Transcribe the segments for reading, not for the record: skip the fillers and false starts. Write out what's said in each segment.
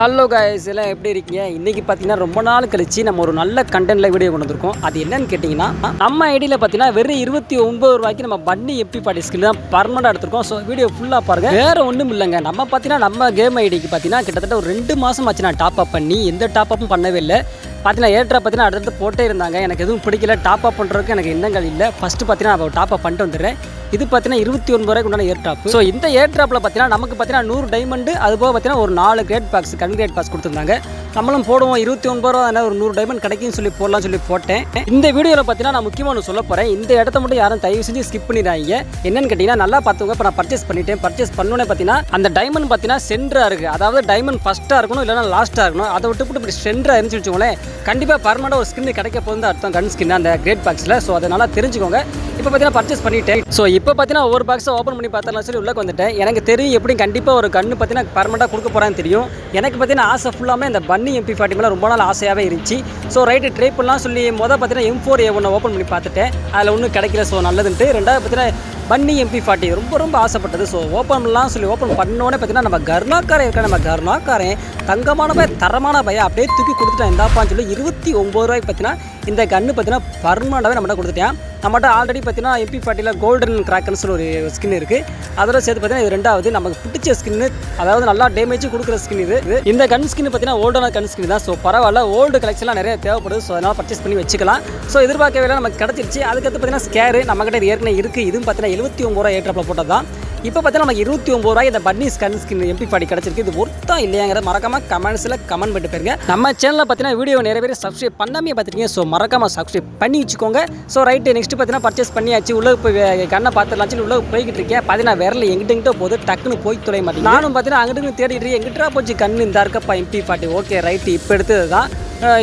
Hello guys எல்லாம் எப்படி இருக்கீங்க? இன்றைக்கி பார்த்தீங்கன்னா ரொம்ப நாள் கழிச்சு நம்ம ஒரு நல்ல கண்டென்ட்டில் வீடியோ கொண்டு வந்திருக்கோம். அது என்னன்னு கேட்டிங்கன்னா, நம்ம ஐடியில் பார்த்தீங்கன்னா வெறும் 29 ரூபாய்க்கு நம்ம பன்னி எம்பி பாட்டி ஸ்கில் தான் பர்மனெண்ட் எடுத்துருக்கோம். ஸோ வீடியோ ஃபுல்லாக பாருங்கள். வேறு ஒன்றும் இல்லைங்க, நம்ம பார்த்தீங்கன்னா நம்ம கேம் ஐடிக்கு பார்த்தீங்கன்னா கிட்டத்தட்ட ஒரு 2 மாதம் ஆச்சு நான் டாப் அப் பண்ணி எந்த டாப் அப்பும் பண்ணவே இல்லை. பார்த்தீங்கன்னா ஏட்ரா பார்த்தீங்கன்னா அடுத்து போட்டே இருந்தாங்க. எனக்கு எதுவும் பிடிக்கல, டாப் அப் பண்ணுறதுக்கு எனக்கு எண்ணங்கள் இல்லை. ஃபஸ்ட்டு பார்த்தீங்கன்னா நான் டாப் அப் பண்ணிட்டு வந்துடுறேன். இது பார்த்தீங்கன்னா 29 ரூபாய்க்கு உண்டான ஏர் டாப். ஸோ இந்த ஏர் டாப்பில் பார்த்தீங்கன்னா நமக்கு பார்த்தீங்கன்னா 100 டைமண்டு, அதுபோக பார்த்தீங்கன்னா ஒரு 4 கிரேட் பாக்ஸ் கிரேட் பாக்ஸ் கொடுத்துருந்தாங்க. நம்மளும் போடுவோம் 29 ரூபா தானே, ஒரு 100 டைமண்ட் கிடைக்குன்னு சொல்லி போடலாம்னு சொல்லி போட்டேன். இந்த வீடியோவில் பார்த்தீங்கன்னா நான் முக்கியமாக ஒன்று சொல்ல போகிறேன். இந்த இடத்த மட்டும் யாரும் தயவு செஞ்சு ஸ்கிப் பண்ணிடுறாங்க. என்னன்னு கேட்டிங்கன்னா, நல்லா பார்த்துங்க. இப்போ நான் பர்ச்சேஸ் பண்ணிட்டேன். பர்ச்சேஸ் பண்ணோன்னே பார்த்தீங்கன்னா அந்த டைமண்ட் பார்த்தீங்கன்னா சென்டராக இருக்குது. அதாவது டைமண்ட் ஃபஸ்ட்டாக இருக்கணும், இல்லைனா லாஸ்ட்டாக இருக்கணும். அதை விட்டு இப்படி சென்டராக இருந்துச்சு வச்சுக்கோங்களேன், கண்டிப்பாக பர்மனெண்டாக ஒரு ஸ்கின் கிடைக்க போகுது அர்த்தம், கன் ஸ்கின் அந்த கிரேட் பாக்ஸில். ஸோ அதை நல்லா தெரிஞ்சுக்கோங்க. இப்போ பார்த்தீங்கன்னா பர்ச்சேஸ் பண்ணிட்டேன். ஸோ இப்போ பார்த்தீங்கன்னா ஒவ்வொரு பாக்ஸை ஓப்பன் பண்ணி பார்த்தலாம் சொல்லி உள்ளே வந்துட்டேன். எனக்கு தெரியும் எப்படி கண்டிப்பாக ஒரு கன்று பார்த்தீங்கன்னா பர்மனெண்டாக கொடுக்க போகிறான்னு தெரியும். எனக்கு பார்த்தீங்கன்னா ஆசை ஃபுல்லாமே இந்த பன்னி எம்பி பாட்டி மேலே ரொம்ப நாள் ஆசையாகவே இருந்துச்சு. ஸோ ரைட்டு ட்ரை பண்ணலாம் சொல்லி பார்த்தீங்கன்னா M4A1 ஓப்பன் பண்ணி பார்த்துட்டேன். அதில் ஒன்றும் கிடைக்கல. ஸோ நல்லதுன்ட்டு ரெண்டாவது பார்த்தீங்கன்னா பன்னி எம்பி பாட்டி ரொம்ப ஆசைப்பட்டது. ஸோ ஓப்பன் பண்ணலாம் சொல்லி ஓப்பன் பண்ணோன்னே பார்த்தீங்கன்னா நம்ம கர்னாக்காரன் இருக்கா, நம்ம கர்னாக்காரன் தங்கமான பய தரமான பையன் அப்படியே தூக்கி கொடுத்துட்டேன். இந்தாப்பான்னு சொல்லி 29 ரூபாய்க்கு பார்த்தீங்கன்னா இந்த கன்று பார்த்தீங்கன்னா பர்மனெண்டாகவே நம்மகிட்ட கொடுத்துட்டேன். நம்மகிட்ட ஆல்ரெடி பார்த்தீங்கன்னா எம்பி பாட்டியில் கோல்டன் கிராக்கர்ஸ்னு ஒரு ஸ்கின் இருக்குது. அதோட சேர்த்து பார்த்தீங்கன்னா இது ரெண்டாவது நமக்கு பிடிச்ச ஸ்கின்னு, அதாவது நல்லா டேமேஜ் கொடுக்குற ஸ்கின் இது. இந்த கன் ஸ்கின் பார்த்தீங்கன்னா ஓல்டான கன் ஸ்கின் தான். ஸோ பரவாயில்ல, ஓல்டு கலெக்ஷன்லாம் நிறைய தேவைப்படுது. ஸோ அதனால் பர்ச்சேஸ் பண்ணி வச்சுக்கலாம். ஸோ எதிர்பார்க்கவே நமக்கு கிடச்சிருச்சு. அதுக்கடுத்து பார்த்தீங்கன்னா ஸ்கேரு நம்மகிட்ட இது ஏற்கனவே இருக்குது. இதுவும் பார்த்தீங்கன்னா 79 ரூபா ஏற்றாப்பில் போட்டது தான். இப்போ பார்த்தீங்கன்னா நமக்கு 29 ரூபாய் இந்த பன்னி ஸ்கின் எம்பி பாட்டி கிடச்சிருக்கு. இது ஒருத்தா இல்லையாங்கிறத மறக்காமல் கமெண்ட்ஸில் கமெண்ட் பண்ணிட்டு போயிருங்க. நம்ம சேனலில் பார்த்தீங்கன்னா வீடியோ நிறைய பேர் சப்ஸ்கிரைப் பண்ணாமே பார்த்துருக்கீங்க. ஸோ மறக்காமல் சப்ஸ்கிரைப் பண்ணி வச்சுக்கோங்க. ஸோ ரைட்டு நெக்ஸ்ட் பார்த்தீங்கன்னா பர்ச்சேஸ் பண்ணியாச்சு. உள்ளே போய் கண்ணை பார்த்துலாச்சு உள்ளே போய்கிட்டு இருக்கேன். பார்த்தீங்கன்னா விரல எங்கிட்ட போது டக்குன்னு போய் தொலை மாட்டேன். நானும் பார்த்தீங்கன்னா அங்கிட்டு தேடிட்டு எங்கிட்டா போச்சு கண்ணு இந்த இருக்கப்பா எம்பி பாட்டி. ஓகே ரைட்டு, இப்போ எடுத்தது தான்.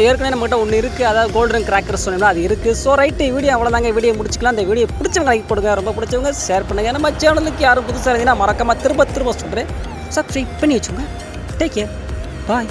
ஏற்கனவே நம்மகிட்ட ஒன்று இருக்குது, அதாவது கோல்டன் கிராக்கர்ஸ் சொன்னோம்னா அது இருக்குது. ஸோ ரைட்டு வீடியோ அவ்வளோதாங்க. வீடியோ முடிச்சுக்கலாம். இந்த வீடியோ பிடிச்சவங்க லைக் போடுங்க, ரொம்ப பிடிச்சவங்க ஷேர் பண்ணுங்கள். நம்ம சேனலுக்கு யாரும் புதுசாக இருந்தீங்கன்னா மறக்காமல் திரும்ப சொல்கிறேன், சப்ஸ்கிரைப் பண்ணி வச்சுக்கோங்க. டேக் கேர், பாய்.